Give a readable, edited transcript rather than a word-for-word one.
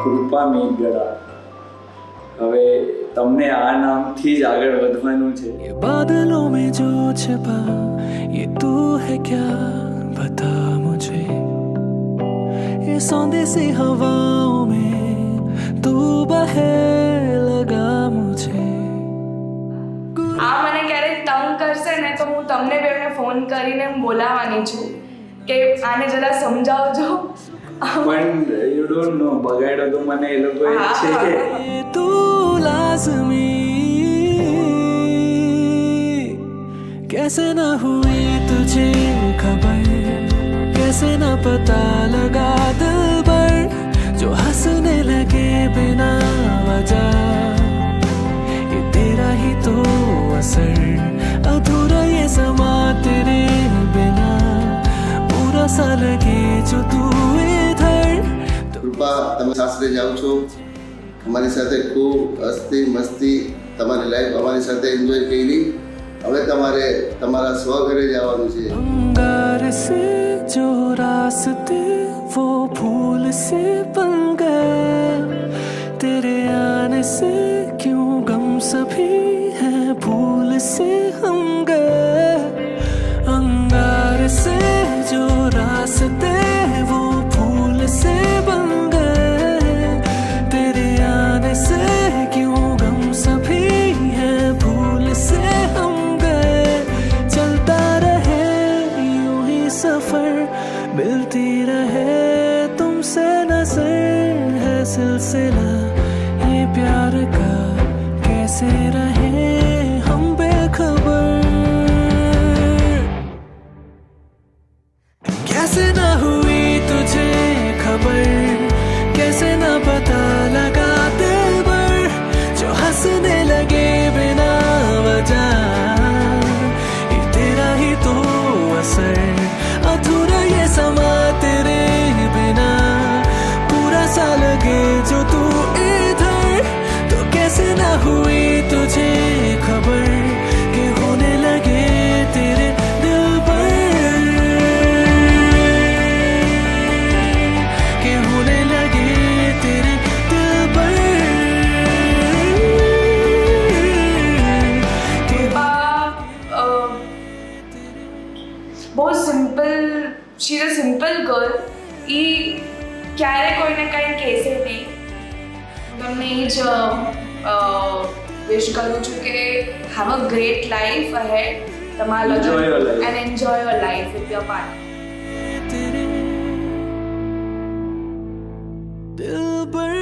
કૃપા મેઘગડા. હવે તમને આ નામથી જ આગળ વધવાનું છે. ये बादलों में जो छिपा ये तू है क्या बता मुझे, ये सौंदे सी हवाओं में तू बहे लगा मुझे. આ મને ક્યારેક તંગ કરશે ને તો હું તમને બેને ફોન કરીને બોલાવવાની છું કે આને જરા સમજાવજો. પણ યુ ડોન્ટ નો, બગાડ્યો તો મને એ લોકો છે કે ये तू लाज़मी कैसे ना हुई तुझे खबर, कैसे ना पता लगा दिल पर जो हंसने लगे बिना वजह. ये तेरा ही तो असर, अधूरा ये समा तेरे बिना पूरा सा लगे जो तू इधर. કૃપા, તમે સાસરે જાઓ છો, અમારી સાથે ખૂબ હસ્તી મસ્તી તમારી લાઈફ અમારી સાથે એન્જોય કરી. હવે તમારે તમારા સ્વઘરે જવાનું છે. अंगार से जो रास्ते वो फूल से बन गए, तेरे आने से क्यों गम सभी है भूल से हम गए. अंगार से जो रास्ते वो फूल से बन गए, तेरे आने से क्यों गम सभी है भूल से हम गए. चलता रहे यूं ही सफर, मिलती रहे तुमसे नजर, है सिलसिला ये प्यार का कैसे रहे हम बेखबर. कैसे ना हुई तुझे खबर, कैसे ना पता लगा दिल पर जो हंसने लगे बिना वजह. ये तेरा ही तो असर, अधूरा ये समा तेरे बिना पूरा सा लगे जो तू इधर. तो कैसे ना हुई तुझे खबर कि होने लगे तेरे दिल पर, कि होने लगे तेरे दिल पर. બહુ simple, she is a simple girl. એ ક્યારે કોઈને કંઈ કહેશે નહીં. તમને એ જ વિશ કરું છું કે have a great life ahead. તમારા Enjoy your life. And enjoy your life with your partner. तेरे दिल पर